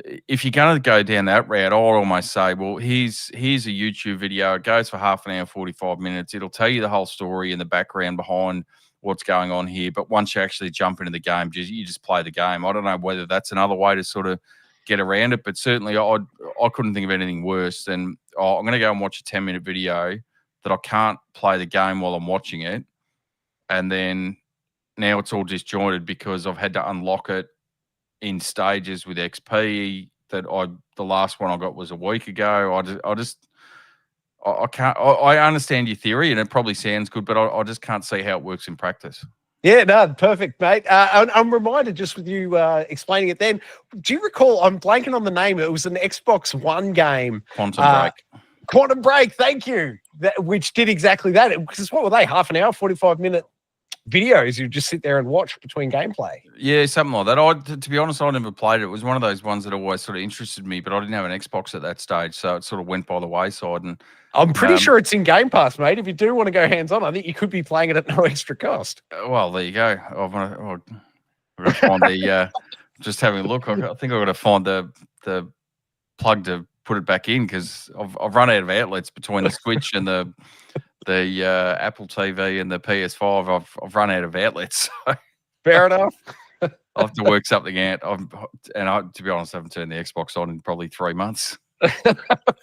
if you're going to go down that route, I'll almost say, well, here's a YouTube video. It goes for half an hour, 45 minutes. It'll tell you the whole story and the background behind what's going on here. But once you actually jump into the game, you just play the game. I don't know whether that's another way to sort of get around it, but certainly I couldn't think of anything worse than, I'm going to go and watch a 10-minute video that I can't play the game while I'm watching it. And then now it's all disjointed because I've had to unlock it in stages with XP that the last one I got was a week ago. I can't. I understand your theory and it probably sounds good, but I just can't see how it works in practice. Yeah, no, perfect, mate. I'm reminded just with you explaining it then. Do you recall, I'm blanking on the name, it was an Xbox One game. Quantum Break. Quantum Break, thank you. Which did exactly that. Because what were they, half an hour, 45-minute videos you just sit there and watch between gameplay? Yeah, something like that. To be honest, I never played it. It was one of those ones that always sort of interested me, but I didn't have an Xbox at that stage, so it sort of went by the wayside. And I'm pretty sure it's in Game Pass, mate. If you do want to go hands-on, I think you could be playing it at no extra cost. Well, there you go. I'm going to find the just having a look. I think I've got to find the plug to put it back in because I've run out of outlets between the Switch and the Apple TV and the PS5. I've run out of outlets. So Fair enough. I'll have to work something out. To be honest, I haven't turned the Xbox on in probably 3 months.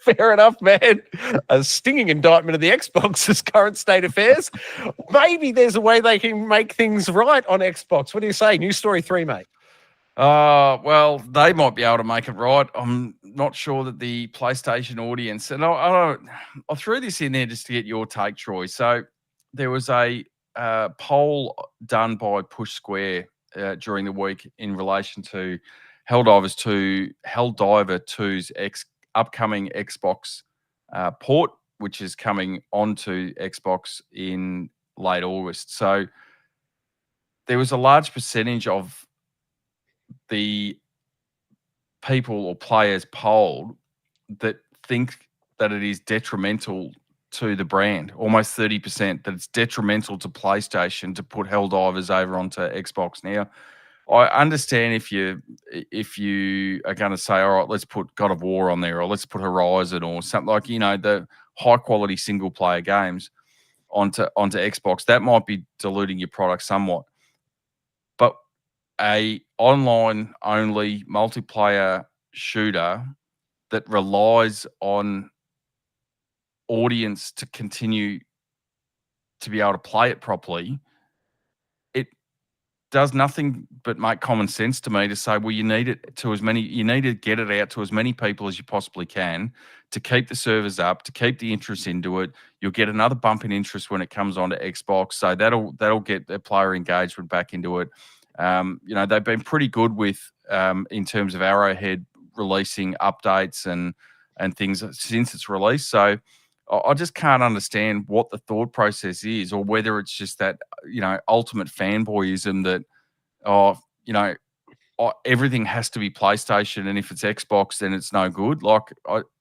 Fair enough, man. A stinging indictment of the Xbox's current state affairs. Maybe there's a way they can make things right on Xbox. What do you say? News Story 3, mate. Well, they might be able to make it right. I'm not sure that the PlayStation audience, and I threw this in there just to get your take, Troy. So there was a poll done by Push Square during the week in relation to Helldivers 2, Helldiver 2's upcoming Xbox port, which is coming onto Xbox in late August. So there was a large percentage of the people or players polled that think that it is detrimental to the brand, almost 30%, that it's detrimental to PlayStation to put Helldivers over onto Xbox. Now, I understand if you are going to say, all right, let's put God of War on there, or let's put Horizon or something like, the high quality single player games onto Xbox. That might be diluting your product somewhat. But a online only multiplayer shooter that relies on audience to continue to be able to play it properly, it does nothing but make common sense to me to say, well, you need to get it out to as many people as you possibly can to keep the servers up, to keep the interest into it. You'll get another bump in interest when it comes onto Xbox, so that'll get their player engagement back into it. They've been pretty good with in terms of Arrowhead releasing updates and things since its release. So I just can't understand what the thought process is, or whether it's just that ultimate fanboyism that everything has to be PlayStation, and if it's Xbox, then it's no good.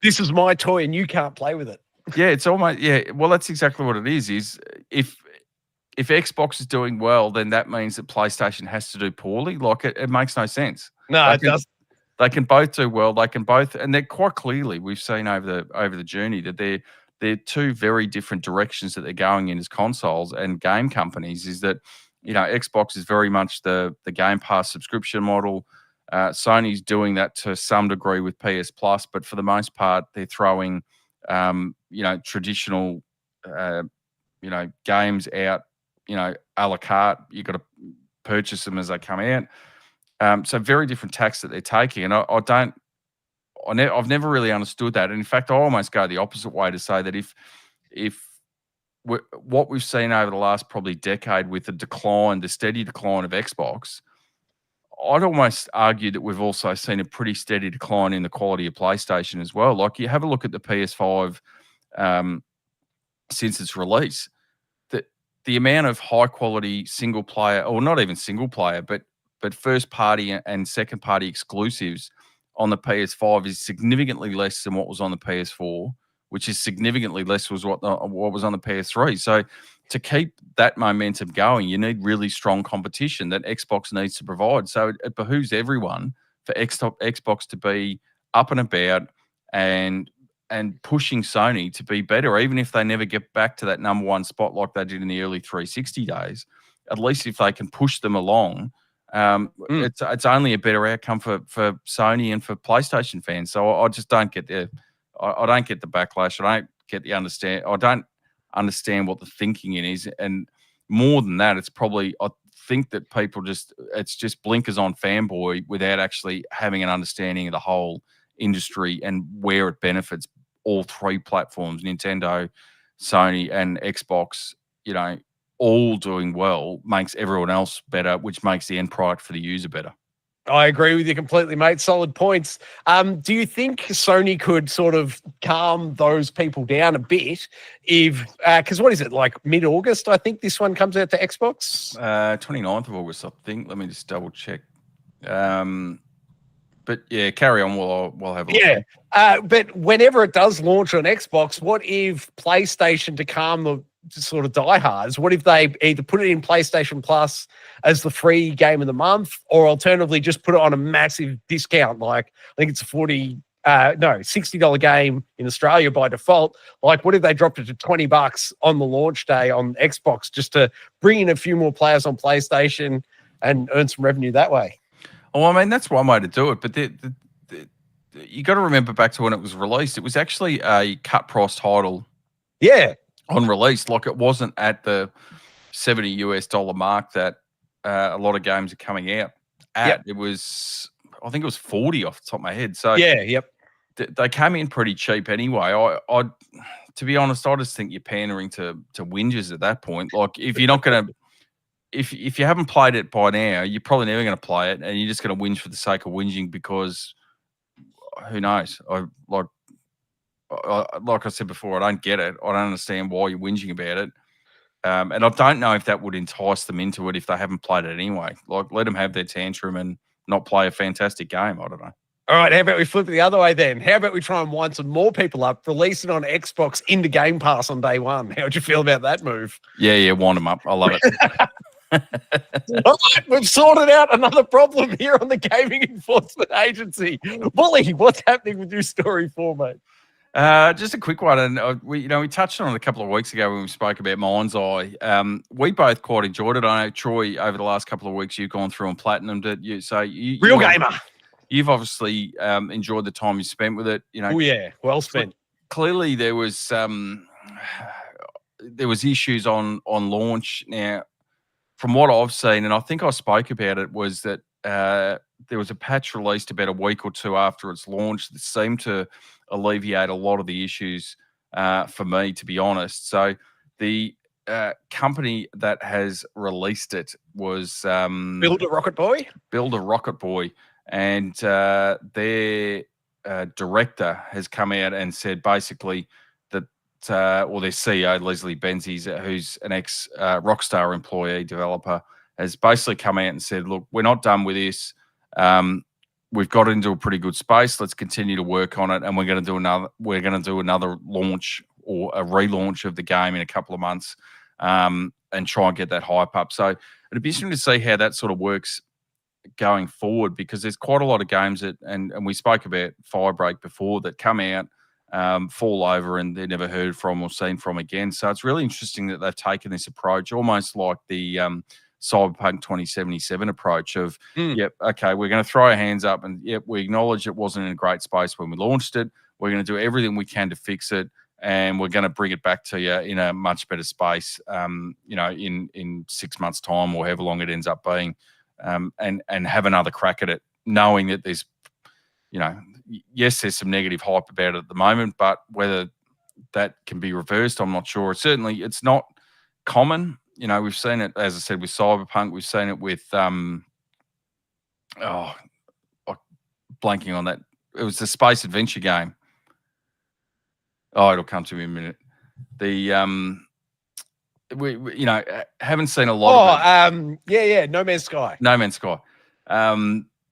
This is my toy, and you can't play with it. Yeah, it's almost Well, that's exactly what it is. Is if Xbox is doing well, then that means that PlayStation has to do poorly. It makes no sense. No, it does. They can both do well. They can both, and they're quite clearly, we've seen over the journey that they're two very different directions that they're going in as consoles and game companies. Is that Xbox is very much the Game Pass subscription model. Sony's doing that to some degree with PS Plus, but for the most part, they're throwing traditional games out. A la carte. You've got to purchase them as they come out. So very different tax that they're taking, and I've never really understood that. And in fact, I almost go the opposite way to say that if what we've seen over the last probably decade with the steady decline of Xbox, I'd almost argue that we've also seen a pretty steady decline in the quality of PlayStation as well. Like, you have a look at the PS5 since its release. The amount of high quality single player, or not even single player, but first party and second party exclusives on the PS5 is significantly less than what was on the PS4, which is significantly less was what was on the PS3. So to keep that momentum going, you need really strong competition that Xbox needs to provide. So it behooves everyone, for Xbox to be up and about and pushing Sony to be better, even if they never get back to that number one spot like they did in the early 360 days. At least if they can push them along, it's only a better outcome for Sony and for PlayStation fans. So I just don't get I don't get the backlash. I don't understand what the thinking in is. And more than that, I think that people it's just blinkers on fanboy without actually having an understanding of the whole industry and where it benefits all three platforms, Nintendo, Sony, and Xbox, all doing well makes everyone else better, which makes the end product for the user better. I agree with you completely, mate. Solid points. Do you think Sony could sort of calm those people down a bit because what is it, like mid-August, I think this one comes out to Xbox? 29th of August, I think. Let me just double check. But yeah, carry on. We'll have a look. Yeah, but whenever it does launch on Xbox, what if PlayStation, to calm the sort of diehards, what if they either put it in PlayStation Plus as the free game of the month, or alternatively just put it on a massive discount? Like I think it's a $60 game in Australia by default. Like what if they dropped it to $20 on the launch day on Xbox just to bring in a few more players on PlayStation and earn some revenue that way? Oh, I mean, that's one way to do it, but you got to remember back to when it was released. It was actually a cut price title. Yeah. On release, like it wasn't at the $70 mark that a lot of games are coming out at. Yep. It was, I think it was 40 off the top of my head. So yeah, yep. They came in pretty cheap anyway. I to be honest, I just think you're pandering to whingers at that point. Like if you're not going to, if you haven't played it by now, you're probably never going to play it, and you're just going to whinge for the sake of whinging because who knows? Like I said before, I don't get it. I don't understand why you're whinging about it. And I don't know if that would entice them into it if they haven't played it anyway. Like, let them have their tantrum and not play a fantastic game. I don't know. All right, how about we flip it the other way then? How about we try and wind some more people up, release it on Xbox into Game Pass on day one? How would you feel about that move? Yeah, wind them up. I love it. All right, we've sorted out another problem here on the Gaming Enforcement Agency. Bully, what's happening with your story 4, mate? Just a quick one, and we touched on it a couple of weeks ago when we spoke about Mind's Eye. We both quite enjoyed it. I know Troy, over the last couple of weeks, you've gone through and platinumed it. Real gamer. You've obviously enjoyed the time you spent with it. Oh yeah, well spent. Clearly, there was issues on launch. Now, from what I've seen, and I think I spoke about it, was that there was a patch released about a week or two after its launch that seemed to alleviate a lot of the issues for me, to be honest. So the company that has released it was Build a Rocket Boy. And their director has come out and said basically that, or their CEO, Leslie Benzies, who's an ex-Rockstar employee developer, has basically come out and said, look, we're not done with this. We've got into a pretty good space. Let's continue to work on it, and we're going to do another launch or a relaunch of the game in a couple of months, and try and get that hype up. So it'd be interesting to see how that sort of works going forward, because there's quite a lot of games that, and we spoke about Firebreak before, that come out, fall over, and they're never heard from or seen from again. So it's really interesting that they've taken this approach, almost like the Cyberpunk 2077 approach of, yep, okay, we're going to throw our hands up, and yep, we acknowledge it wasn't in a great space when we launched it. We're going to do everything we can to fix it, and we're going to bring it back to you in a much better space, in 6 months' time or however long it ends up being, and have another crack at it, knowing that there's, yes, there's some negative hype about it at the moment, but whether that can be reversed, I'm not sure. Certainly, it's not common. We've seen it, as I said, with Cyberpunk. We've seen it with, blanking on that. It was the space adventure game. Oh, it'll come to me in a minute. The, we haven't seen a lot of it. No Man's Sky. No Man's Sky.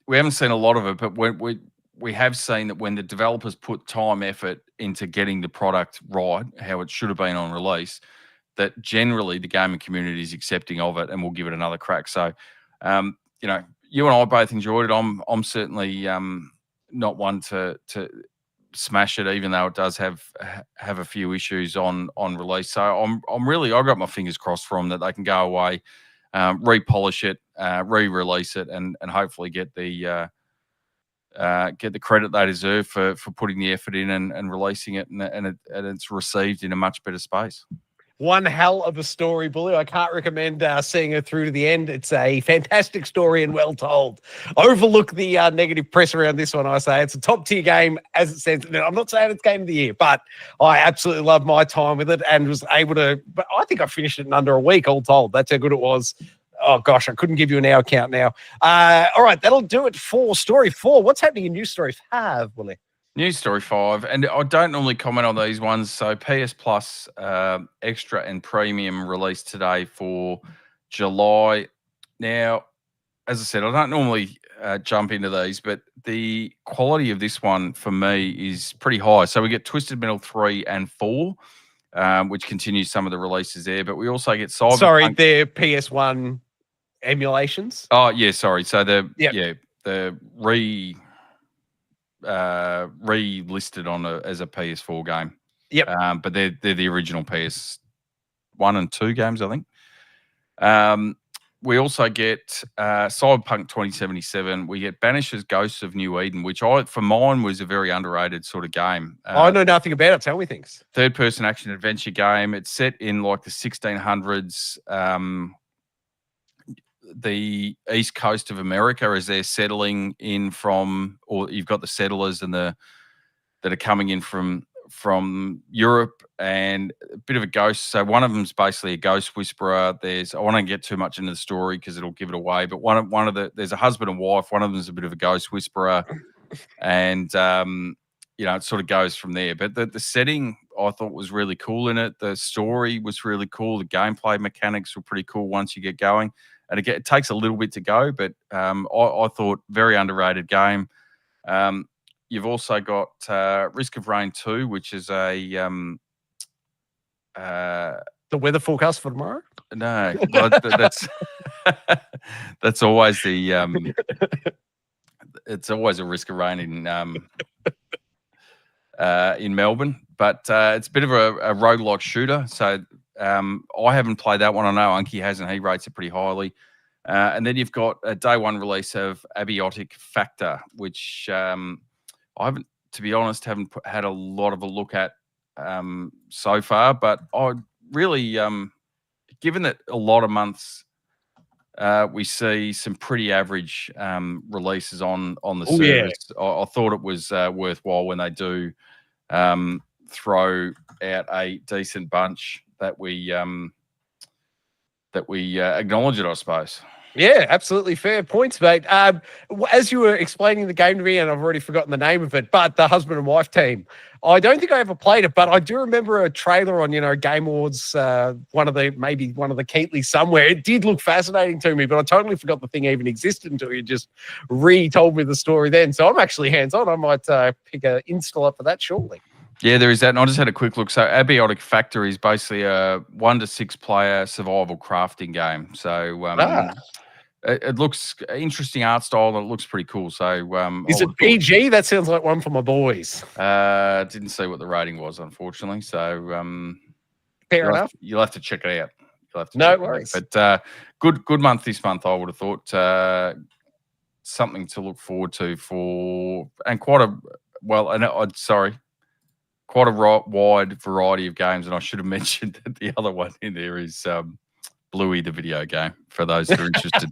We haven't seen a lot of it, but we have seen that when the developers put time, effort into getting the product right, how it should have been on release, that generally the gaming community is accepting of it and will give it another crack. So, you and I both enjoyed it. I'm certainly not one to smash it, even though it does have a few issues on release. So I got my fingers crossed for them that they can go away, repolish it, re-release it, and hopefully get the credit they deserve for putting the effort in and releasing it, and it's received in a much better space. One hell of a story, Bully. I can't recommend seeing it through to the end. It's a fantastic story and well told. Overlook the negative press around this one, I say. It's a top-tier game as it stands. I'm not saying it's game of the year, but I absolutely loved my time with it and was able to – but I think I finished it in under a week, all told. That's how good it was. Oh, gosh, I couldn't give you an hour count now. All right, that'll do it for Story 4. What's happening in News Story 5, Bully? News Story 5, and I don't normally comment on these ones. So PS Plus Extra and Premium released today for July. Now, as I said, I don't normally jump into these, but the quality of this one for me is pretty high. So we get Twisted Metal 3 and 4, which continues some of the releases there, but we also get Cyberpunk. Sorry, they're PS1 emulations? Oh, yeah, sorry. So the re-listed on as a PS4 game. Yep. But they're the original PS1 and 2 games, I think. We also get Cyberpunk 2077. We get Banisher's Ghosts of New Eden, which for mine was a very underrated sort of game. I know nothing about it. Tell me things. Third-person action adventure game. It's set in like the 1600s. The east coast of America as they're settling in from, or you've got the settlers and that are coming in from Europe, and a bit of a ghost. So one of them's basically a ghost whisperer. I won't get too much into the story because it'll give it away. But there's a husband and wife. One of them's a bit of a ghost whisperer, and it sort of goes from there. But the setting I thought was really cool in it. The story was really cool. The gameplay mechanics were pretty cool once you get going. And again, it takes a little bit to go, but I thought very underrated game. You've also got Risk of Rain 2, which is the weather forecast for tomorrow? No, that's always the it's always a Risk of Rain in Melbourne, but it's a bit of a roguelike shooter. So I haven't played that one. I know Unky hasn't. He rates it pretty highly. And then you've got a day one release of Abiotic Factor, which I haven't, to be honest, had a lot of a look at so far. But I really, given that a lot of months we see some pretty average releases on the service, yeah. I thought it was worthwhile when they do throw out a decent bunch that we acknowledge it, I suppose. Yeah, absolutely fair points, mate. As you were explaining the game to me, and I've already forgotten the name of it, but the husband and wife team. I don't think I ever played it, but I do remember a trailer on, Game Awards, one of the Keatley somewhere. It did look fascinating to me, but I totally forgot the thing even existed until you just re-told me the story then. So I'm actually hands-on. I might pick an install up for that shortly. Yeah, there is that. And I just had a quick look. So Abiotic Factor is basically a 1 to 6 player survival crafting game. So it looks interesting art style and it looks pretty cool. So is it PG? That sounds like one for my boys. Didn't see what the rating was, unfortunately. So fair enough. You'll have to check it out. No worries. But good month this month, I would have thought. Something to look forward to quite a wide variety of games. And I should have mentioned that the other one in there is Bluey, the video game, for those who are interested.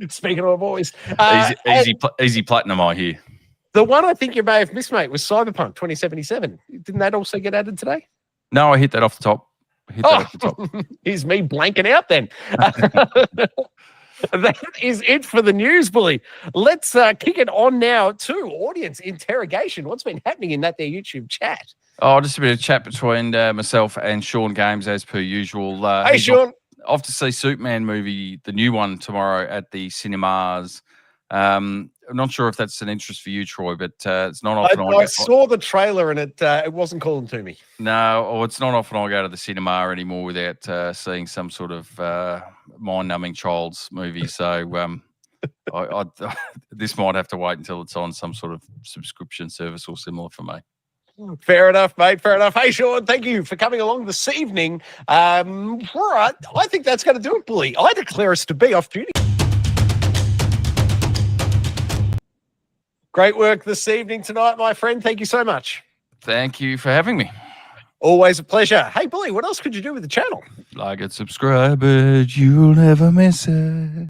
Speaking of our boys. Easy platinum, I hear. The one I think you may have missed, mate, was Cyberpunk 2077. Didn't that also get added today? No, I hit that off the top. Here's me blanking out then. That is it for the news, Bully. Let's kick it on now to audience interrogation. What's been happening in that there YouTube chat? Oh, just a bit of chat between myself and Sean Games, as per usual. Hey, Sean. Off to see Superman movie, the new one, tomorrow at the cinemas. I'm not sure if that's an interest for you, Troy, but it's not often I saw the trailer and it wasn't calling to me. No, it's not often I go to the cinema anymore without seeing some sort of mind-numbing child's movie. So This might have to wait until it's on some sort of subscription service or similar for me. Fair enough, mate. Fair enough. Hey, Sean, thank you for coming along this evening. All right, I think that's going to do it, Bully. I declare us to be off duty. Great work this evening tonight, my friend. Thank you so much. Thank you for having me. Always a pleasure. Hey, Bully, what else could you do with the channel? Like it, subscribe it, you'll never miss it.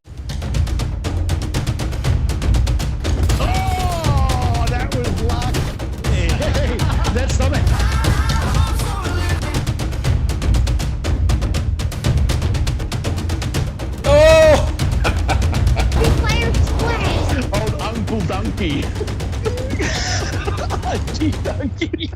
Oh, that was luck. Hey, that's not it. Oh! Old Uncle Donkey. Gee, Donkey.